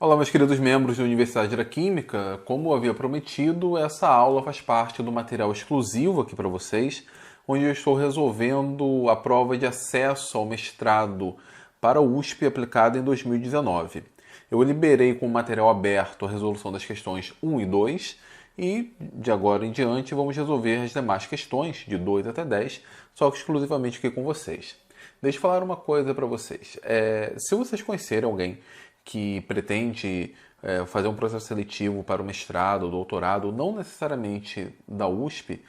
Olá, meus queridos membros da Universidade da Química. Como eu havia prometido, essa aula faz parte do material exclusivo aqui para vocês, onde eu estou resolvendo a prova de acesso ao mestrado para o USP aplicada em 2019. Eu liberei com o material aberto a resolução das questões 1 e 2 e, de agora em diante, vamos resolver as demais questões, de 2 até 10, só que exclusivamente aqui com vocês. Deixa eu falar uma coisa para vocês. Se vocês conhecerem alguém que pretende fazer um processo seletivo para o mestrado, doutorado, não necessariamente da USP,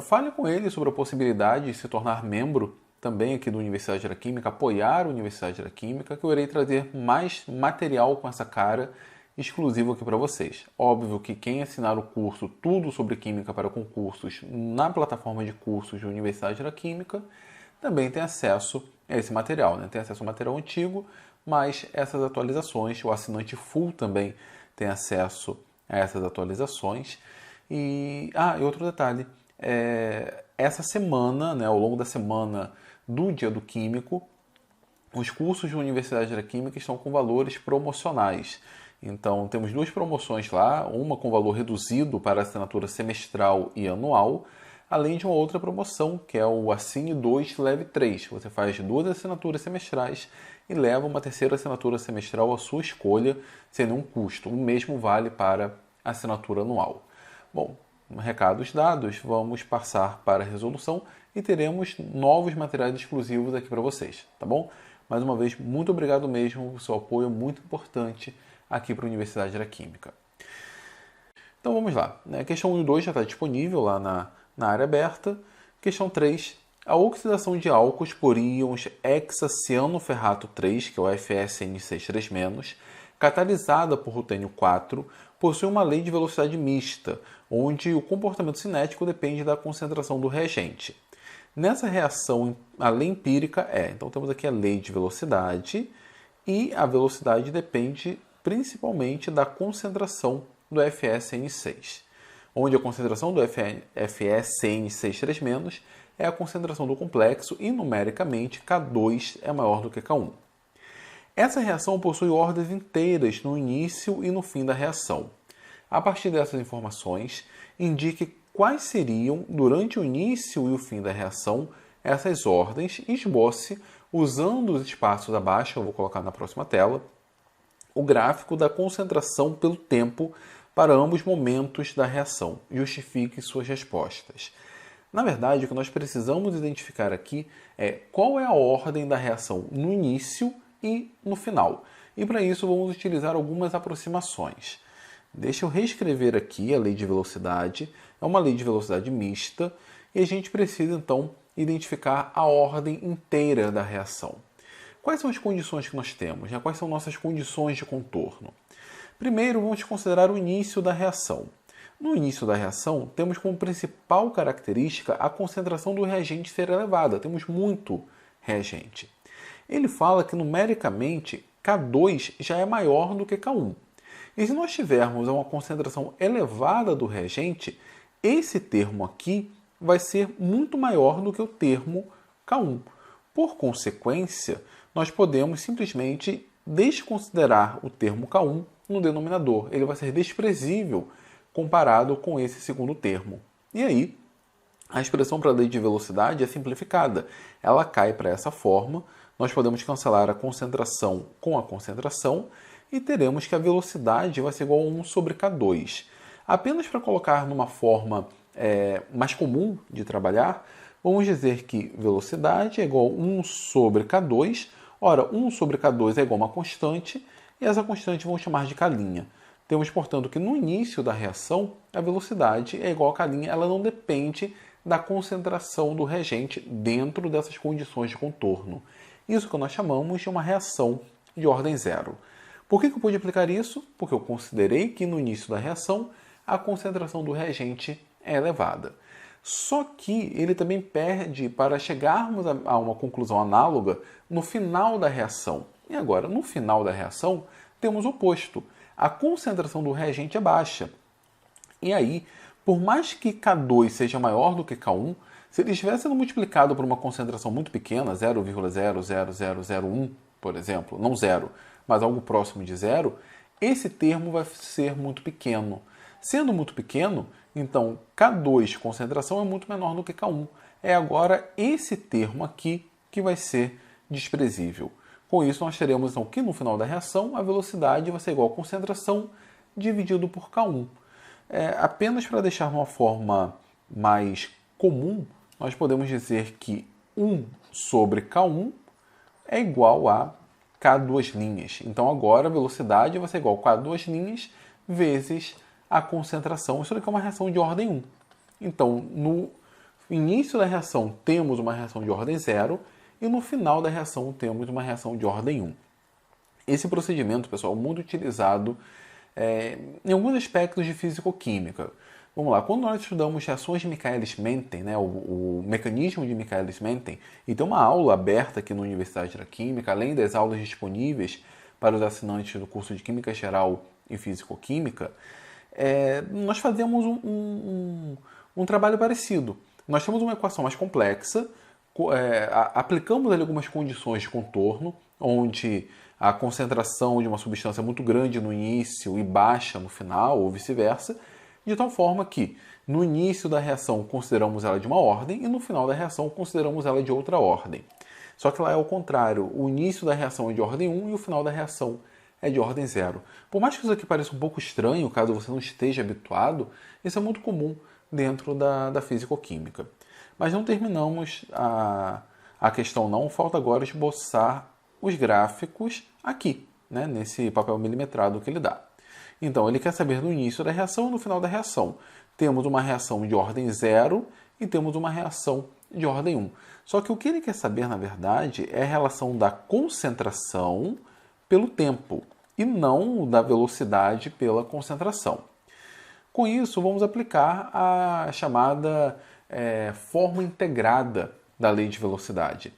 fale com ele sobre a possibilidade de se tornar membro também aqui da Universidade da Química, apoiar a Universidade da Química, que eu irei trazer mais material com essa cara exclusivo aqui para vocês. Óbvio que quem assinar o curso Tudo sobre Química para Concursos na plataforma de cursos da Universidade da Química também tem acesso a esse material, né? Tem acesso ao material antigo, mas essas atualizações, o assinante full também tem acesso a essas atualizações. E outro detalhe, essa semana, né, ao longo da semana do Dia do Químico, os cursos da Universidade da Química estão com valores promocionais. Então, temos duas promoções lá, uma com valor reduzido para a assinatura semestral e anual, além de uma outra promoção, que é o Assine 2, Leve 3. Você faz duas assinaturas semestrais e leva uma terceira assinatura semestral à sua escolha, sem nenhum custo. O mesmo vale para a assinatura anual. Bom, recados dados, vamos passar para a resolução e teremos novos materiais exclusivos aqui para vocês, tá bom? Mais uma vez, muito obrigado mesmo, o seu apoio é muito importante aqui para a Universidade da Química. Então vamos lá. A questão 1 e 2 já está disponível lá na área aberta. Questão 3. A oxidação de álcools por íons hexacianoferrato 3, que é o FeSN6-3-, catalisada por rutênio 4, possui uma lei de velocidade mista, onde o comportamento cinético depende da concentração do reagente. Nessa reação, a lei empírica então temos aqui a lei de velocidade, e a velocidade depende principalmente da concentração do FeSN6, onde a concentração do FeSN6-3- é a concentração do complexo e, numericamente, K2 é maior do que K1. Essa reação possui ordens inteiras no início e no fim da reação. A partir dessas informações, indique quais seriam, durante o início e o fim da reação, essas ordens e esboce, usando os espaços abaixo, eu vou colocar na próxima tela, o gráfico da concentração pelo tempo para ambos momentos da reação. Justifique suas respostas. Na verdade, o que nós precisamos identificar aqui é qual é a ordem da reação no início e no final. E para isso vamos utilizar algumas aproximações. Deixa eu reescrever aqui a lei de velocidade. É uma lei de velocidade mista e a gente precisa então identificar a ordem inteira da reação. Quais são as condições que nós temos? Quais são nossas condições de contorno? Primeiro, vamos considerar o início da reação. No início da reação, temos como principal característica a concentração do reagente ser elevada. Temos muito reagente. Ele fala que, numericamente, K2 já é maior do que K1. E se nós tivermos uma concentração elevada do reagente, esse termo aqui vai ser muito maior do que o termo K1. Por consequência, nós podemos simplesmente desconsiderar o termo K1 no denominador. Ele vai ser desprezível comparado com esse segundo termo. E aí, a expressão para a lei de velocidade é simplificada. Ela cai para essa forma. Nós podemos cancelar a concentração com a concentração e teremos que a velocidade vai ser igual a 1 sobre K2. Apenas para colocar numa forma mais comum de trabalhar, vamos dizer que velocidade é igual a 1 sobre K2. Ora, 1 sobre K2 é igual a uma constante e essa constante vamos chamar de K'. Temos, portanto, que no início da reação, a velocidade é igual a K', ela não depende da concentração do reagente dentro dessas condições de contorno. Isso que nós chamamos de uma reação de ordem zero. Por que eu pude aplicar isso? Porque eu considerei que no início da reação, a concentração do reagente é elevada. Só que ele também perde para chegarmos a uma conclusão análoga no final da reação. E agora, no final da reação, temos o oposto. A concentração do reagente é baixa. E aí, por mais que K2 seja maior do que K1, se ele estiver sendo multiplicado por uma concentração muito pequena, 0,00001, por exemplo, não zero, mas algo próximo de zero, esse termo vai ser muito pequeno. Sendo muito pequeno, então K2 concentração é muito menor do que K1. É agora esse termo aqui que vai ser desprezível. Com isso, nós teremos então que no final da reação a velocidade vai ser igual a concentração dividido por K1. Apenas para deixar uma forma mais comum, nós podemos dizer que 1 sobre K1 é igual a K2 linhas. Então agora a velocidade vai ser igual a K2 linhas vezes a concentração. Isso aqui é uma reação de ordem 1. Então, no início da reação temos uma reação de ordem 0 e no final da reação temos uma reação de ordem 1. Esse procedimento, pessoal, é muito utilizado em alguns aspectos de físico-química. Vamos lá, quando nós estudamos reações de Michaelis-Menten, né, o mecanismo de Michaelis-Menten, e tem uma aula aberta aqui na Universidade da Química, além das aulas disponíveis para os assinantes do curso de Química Geral e Físico-Química, nós fazemos um trabalho parecido. Nós temos uma equação mais complexa, aplicamos ali algumas condições de contorno, onde a concentração de uma substância é muito grande no início e baixa no final, ou vice-versa, de tal forma que no início da reação consideramos ela de uma ordem e no final da reação consideramos ela de outra ordem. Só que lá é o contrário, o início da reação é de ordem 1 e o final da reação é de ordem 0. Por mais que isso aqui pareça um pouco estranho, caso você não esteja habituado, isso é muito comum dentro da físico-química. Mas não terminamos a questão não, falta agora esboçar os gráficos aqui, né, nesse papel milimetrado que ele dá. Então, ele quer saber no início da reação e no final da reação. Temos uma reação de ordem 0 e temos uma reação de ordem 1. Só que o que ele quer saber, na verdade, é a relação da concentração pelo tempo e não da velocidade pela concentração. Com isso, vamos aplicar a chamada forma integrada da lei de velocidade.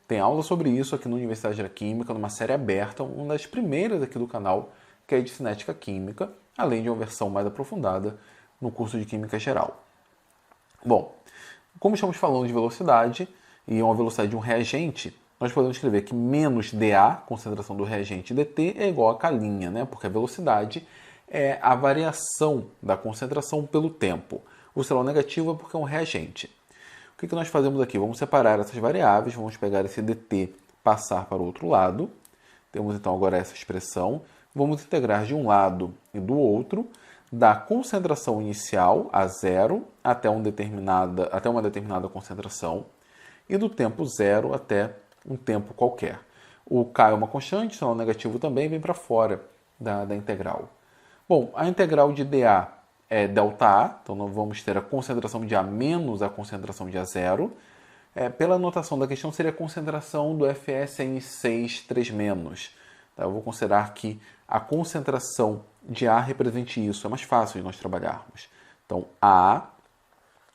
Tem aula sobre isso aqui na Universidade da Química, numa série aberta, uma das primeiras aqui do canal, que é de cinética química, além de uma versão mais aprofundada no curso de Química Geral. Bom, como estamos falando de velocidade e uma velocidade de um reagente, nós podemos escrever que menos dA, concentração do reagente, dt, é igual a K', né? Porque a velocidade é a variação da concentração pelo tempo. O sinal negativo é porque é um reagente. O que nós fazemos aqui? Vamos separar essas variáveis, vamos pegar esse dt, passar para o outro lado. Temos então agora essa expressão. Vamos integrar de um lado e do outro, da concentração inicial, a 0, até uma determinada concentração, e do tempo 0 até um tempo qualquer. O K é uma constante, sinal negativo também vem para fora da integral. Bom, a integral de dA é ΔA, então nós vamos ter a concentração de A menos a concentração de A0. Pela notação da questão, seria a concentração do FSN6 3-. Eu vou considerar que a concentração de A represente isso. É mais fácil de nós trabalharmos. Então, A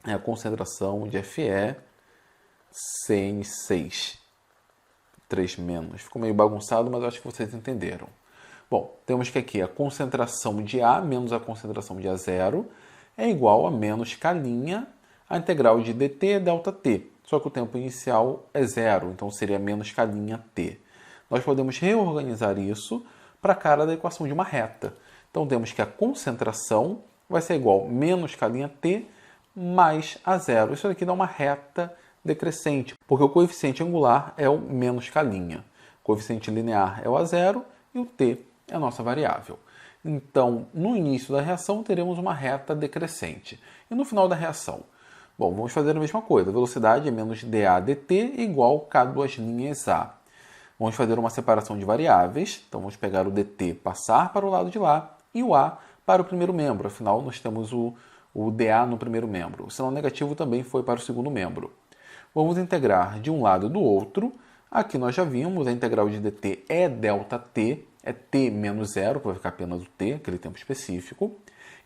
é a concentração de FeCN6 3-. Ficou meio bagunçado, mas eu acho que vocês entenderam. Bom, temos que aqui a concentração de A menos a concentração de A0 é igual a menos K', a integral de dt é ΔT. Só que o tempo inicial é 0, então seria menos K'T. Nós podemos reorganizar isso para a cara da equação de uma reta. Então temos que a concentração vai ser igual a menos K'T mais A0. Isso aqui dá uma reta decrescente, porque o coeficiente angular é o menos K'. O coeficiente linear é o A0 e o T é a nossa variável. Então, no início da reação, teremos uma reta decrescente. E no final da reação? Bom, vamos fazer a mesma coisa. A velocidade é menos dA dt igual K'. Vamos fazer uma separação de variáveis. Então, vamos pegar o dt, passar para o lado de lá, e o A para o primeiro membro. Afinal, nós temos o dA no primeiro membro. O sinal negativo também foi para o segundo membro. Vamos integrar de um lado e do outro. Aqui nós já vimos, a integral de dt é ΔT, é t menos 0, que vai ficar apenas o t, aquele tempo específico.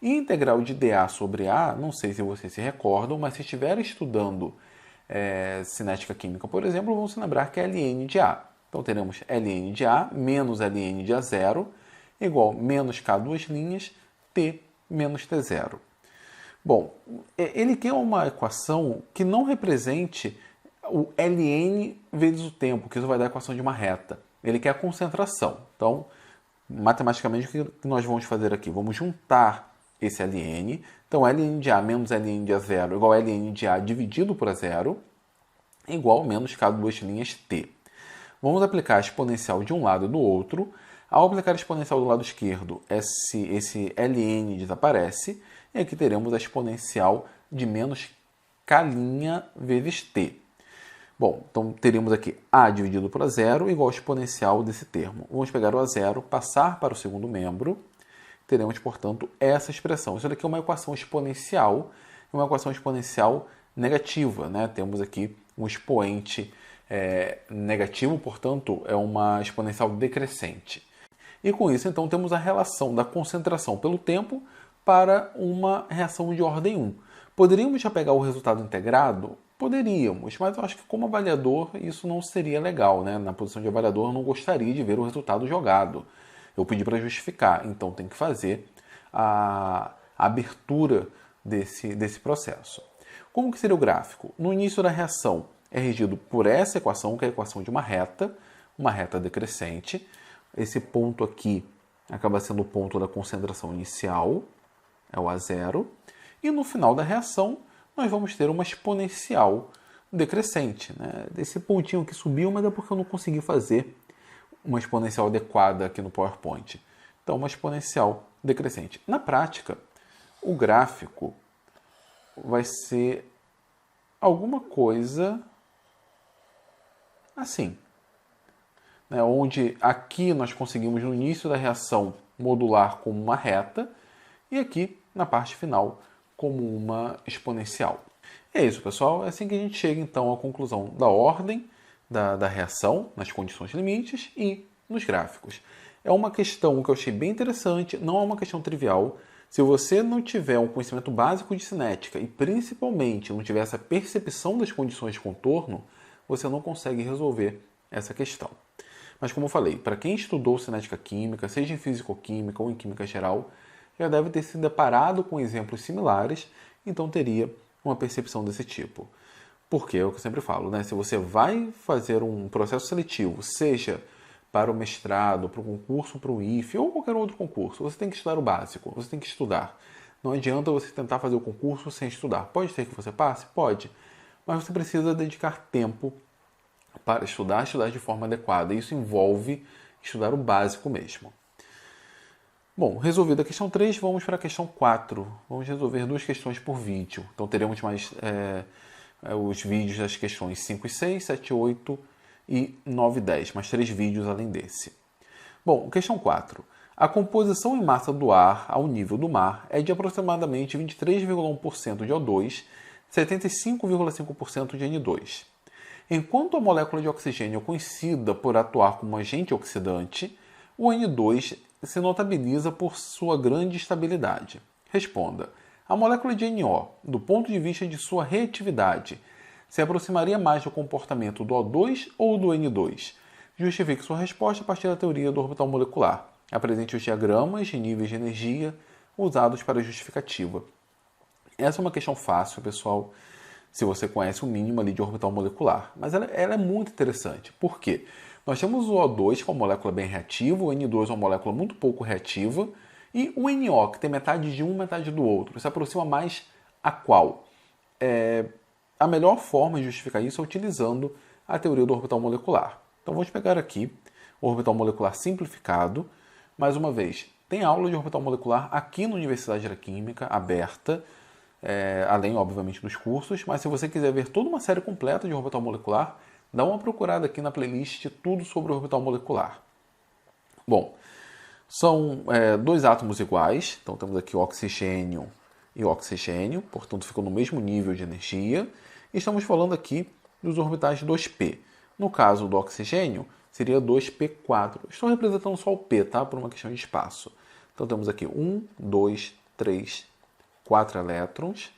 E a integral de dA sobre A, não sei se vocês se recordam, mas se estiverem estudando cinética química, por exemplo, vão se lembrar que é ln de A. Então teremos ln de A menos ln de A0 igual menos K', t menos T0. Bom, ele quer uma equação que não represente o ln vezes o tempo, que isso vai dar a equação de uma reta. Ele quer a concentração. Então, matematicamente, o que nós vamos fazer aqui? Vamos juntar esse Ln. Então, Ln de A menos Ln de A0 igual a Ln de A dividido por A0, igual menos cada duas linhas t. Vamos aplicar a exponencial de um lado e do outro. Ao aplicar a exponencial do lado esquerdo, esse Ln desaparece. E aqui teremos a exponencial de menos k' vezes t. Bom, então teríamos aqui A dividido por A0 igual ao exponencial desse termo. Vamos pegar o A0, passar para o segundo membro. Teremos, portanto, essa expressão. Isso daqui é uma equação exponencial negativa, né? Temos aqui um expoente negativo, portanto, é uma exponencial decrescente. E com isso, então, temos a relação da concentração pelo tempo para uma reação de ordem 1. Poderíamos já pegar o resultado integrado? Poderíamos, mas eu acho que como avaliador isso não seria legal, né? Na posição de avaliador eu não gostaria de ver o resultado jogado. Eu pedi para justificar, então tem que fazer a abertura desse processo. Como que seria o gráfico? No início da reação é regido por essa equação, que é a equação de uma reta decrescente. Esse ponto aqui acaba sendo o ponto da concentração inicial, é o A0. E no final da reação, nós vamos ter uma exponencial decrescente, né? Esse pontinho que subiu, mas é porque eu não consegui fazer uma exponencial adequada aqui no PowerPoint. Então, uma exponencial decrescente. Na prática, o gráfico vai ser alguma coisa assim, né? Onde aqui nós conseguimos no início da reação modular como uma reta e aqui na parte final como uma exponencial. É isso, pessoal. É assim que a gente chega então à conclusão da ordem da reação nas condições limites e nos gráficos. É uma questão que eu achei bem interessante, não é uma questão trivial. Se você não tiver um conhecimento básico de cinética e principalmente não tiver essa percepção das condições de contorno, você não consegue resolver essa questão. Mas como eu falei, para quem estudou cinética química, seja em físico-química ou em química geral, já deve ter se deparado com exemplos similares, então teria uma percepção desse tipo. Porque é o que eu sempre falo, né? Se você vai fazer um processo seletivo, seja para o mestrado, para o concurso, para o IFE ou qualquer outro concurso, você tem que estudar o básico, você tem que estudar. Não adianta você tentar fazer o concurso sem estudar. Pode ser que você passe? Pode. Mas você precisa dedicar tempo para estudar de forma adequada. Isso envolve estudar o básico mesmo. Bom, resolvida a questão 3, vamos para a questão 4. Vamos resolver duas questões por vídeo. Então teremos mais os vídeos das questões 5 e 6, 7 e 8 e 9 e 10, mais 3 vídeos além desse. Bom, questão 4. A composição em massa do ar ao nível do mar é de aproximadamente 23,1% de O2, 75,5% de N2. Enquanto a molécula de oxigênio é conhecida por atuar como agente oxidante, o N2 se notabiliza por sua grande estabilidade. Responda. A molécula de NO, do ponto de vista de sua reatividade, se aproximaria mais do comportamento do O2 ou do N2? Justifique sua resposta a partir da teoria do orbital molecular. Apresente os diagramas de níveis de energia usados para a justificativa. Essa é uma questão fácil, pessoal, se você conhece o mínimo ali de orbital molecular. Mas ela é muito interessante. Por quê? Nós temos o O2, que é uma molécula bem reativa, o N2 é uma molécula muito pouco reativa, e o NO, que tem metade de um, metade do outro. Se aproxima mais a qual? A melhor forma de justificar isso é utilizando a teoria do orbital molecular. Então vamos pegar aqui o orbital molecular simplificado. Mais uma vez, tem aula de orbital molecular aqui na Universidade da Química, aberta, além, obviamente, dos cursos. Mas se você quiser ver toda uma série completa de orbital molecular, dá uma procurada aqui na playlist Tudo sobre orbital molecular. Bom, são dois átomos iguais, então temos aqui oxigênio e oxigênio, portanto ficam no mesmo nível de energia. E estamos falando aqui dos orbitais 2p. No caso do oxigênio, seria 2p4. Estou representando só o p, tá? Por uma questão de espaço. Então temos aqui 1, 2, 3, 4 elétrons.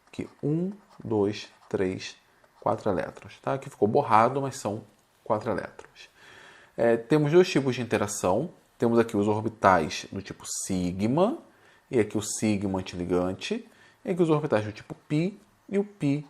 Aqui 1, 2, 3, 4 elétrons. Tá? Aqui ficou borrado, mas são 4 elétrons. Temos dois tipos de interação. Temos aqui os orbitais do tipo sigma, e aqui o sigma antiligante, e aqui os orbitais do tipo π e o π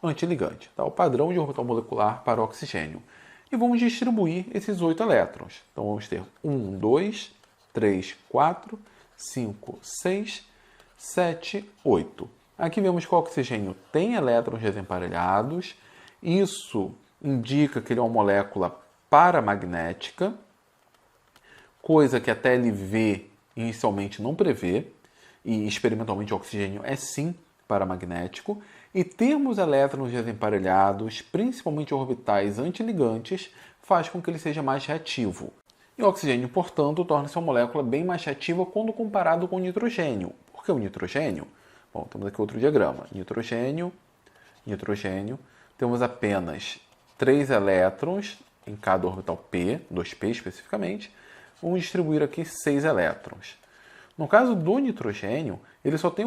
antiligante. Tá? O padrão de orbital molecular para o oxigênio. E vamos distribuir esses 8 elétrons. Então vamos ter 1, 2, 3, 4, 5, 6, 7, 8. Aqui vemos que o oxigênio tem elétrons desemparelhados. Isso indica que ele é uma molécula paramagnética, coisa que a TLV inicialmente não prevê, e experimentalmente o oxigênio é sim paramagnético. E termos elétrons desemparelhados, principalmente orbitais antiligantes, faz com que ele seja mais reativo. E o oxigênio, portanto, torna-se uma molécula bem mais reativa quando comparado com o nitrogênio. Por que o nitrogênio? Bom, temos aqui outro diagrama. Nitrogênio, temos apenas 3 elétrons em cada orbital P, 2P especificamente. Vamos distribuir aqui 6 elétrons. No caso do nitrogênio, ele só tem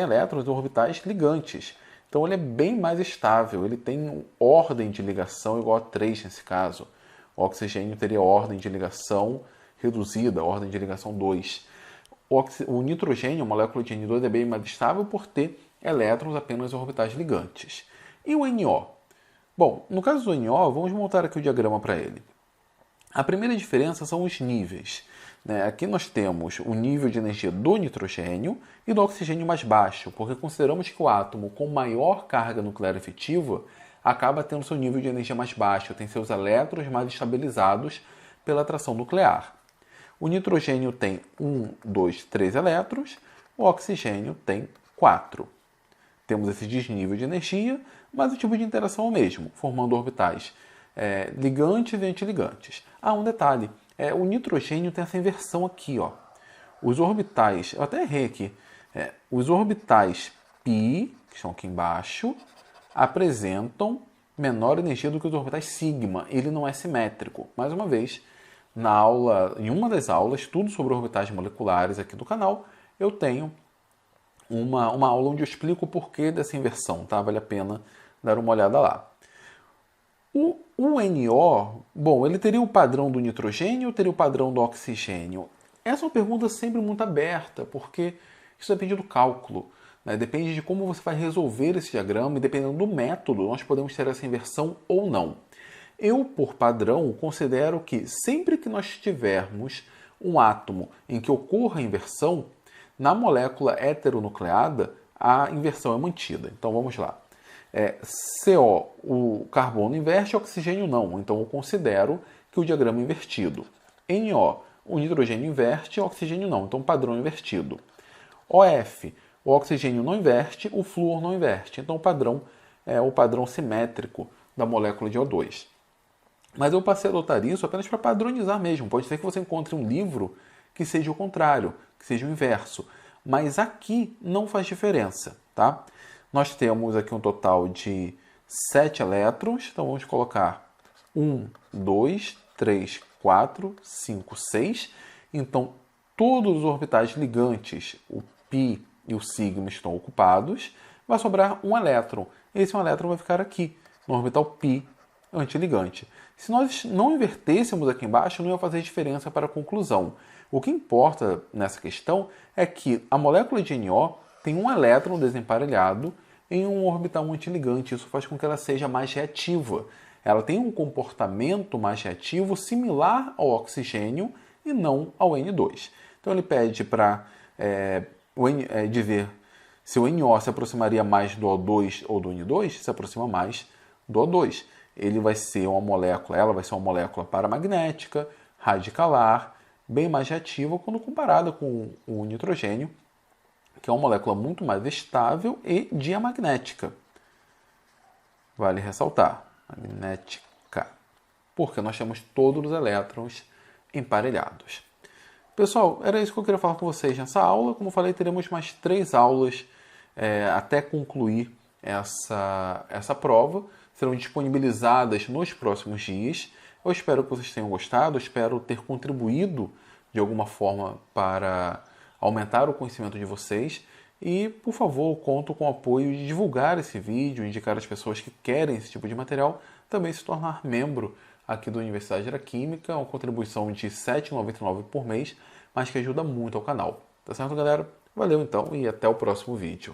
elétrons em orbitais ligantes. Então ele é bem mais estável, ele tem ordem de ligação igual a 3 nesse caso. O oxigênio teria ordem de ligação reduzida, ordem de ligação 2. O nitrogênio, a molécula de N2, é bem mais estável por ter elétrons apenas em orbitais ligantes. E o NO? Bom, no caso do NO, vamos montar aqui o diagrama para ele. A primeira diferença são os níveis. Aqui nós temos o nível de energia do nitrogênio e do oxigênio mais baixo, porque consideramos que o átomo com maior carga nuclear efetiva acaba tendo seu nível de energia mais baixo, tem seus elétrons mais estabilizados pela atração nuclear. O nitrogênio tem 1, 2, 3 elétrons, o oxigênio tem 4. Temos esse desnível de energia, mas o tipo de interação é o mesmo, formando orbitais ligantes e antiligantes. Um detalhe, o nitrogênio tem essa inversão aqui, ó. Os orbitais, eu até errei aqui, os orbitais π, que estão aqui embaixo, apresentam menor energia do que os orbitais sigma. Ele não é simétrico. Mais uma vez, em uma das aulas, tudo sobre orbitais moleculares aqui do canal, eu tenho uma aula onde eu explico o porquê dessa inversão, tá? Vale a pena dar uma olhada lá. O NO, bom, ele teria o padrão do nitrogênio ou teria o padrão do oxigênio? Essa é uma pergunta sempre muito aberta, porque isso depende do cálculo, né? Depende de como você vai resolver esse diagrama e dependendo do método, nós podemos ter essa inversão ou não. Eu, por padrão, considero que sempre que nós tivermos um átomo em que ocorra a inversão, na molécula heteronucleada, a inversão é mantida. Então vamos lá. CO, o carbono inverte, oxigênio não. Então eu considero que o diagrama é invertido. NO, o nitrogênio inverte, oxigênio não. Então padrão invertido. OF, o oxigênio não inverte, o flúor não inverte. Então o padrão é o padrão simétrico da molécula de O2. Mas eu passei a adotar isso apenas para padronizar mesmo. Pode ser que você encontre um livro que seja o contrário, que seja o inverso. Mas aqui não faz diferença, tá? Nós temos aqui um total de 7 elétrons. Então vamos colocar 1, 2, 3, 4, 5, 6. Então todos os orbitais ligantes, o π e o sigma, estão ocupados. Vai sobrar um elétron. Esse um elétron vai ficar aqui, no orbital π antiligante. Se nós não invertêssemos aqui embaixo, não ia fazer diferença para a conclusão. O que importa nessa questão é que a molécula de NO tem um elétron desemparelhado em um orbital antiligante. Isso faz com que ela seja mais reativa. Ela tem um comportamento mais reativo similar ao oxigênio e não ao N2. Então ele pede para dizer se o NO se aproximaria mais do O2 ou do N2, se aproxima mais do O2. Ela vai ser uma molécula paramagnética, radicalar, bem mais reativa quando comparada com o nitrogênio, que é uma molécula muito mais estável e diamagnética. Vale ressaltar, magnética, porque nós temos todos os elétrons emparelhados. Pessoal, era isso que eu queria falar com vocês nessa aula. Como eu falei, teremos mais 3 aulas até concluir essa prova. Serão disponibilizadas nos próximos dias. Eu espero que vocês tenham gostado, espero ter contribuído de alguma forma para aumentar o conhecimento de vocês. E, por favor, conto com o apoio de divulgar esse vídeo, indicar às pessoas que querem esse tipo de material, também se tornar membro aqui da Universidade da Química, uma contribuição de R$ 7,99 por mês, mas que ajuda muito ao canal. Tá certo, galera? Valeu então e até o próximo vídeo.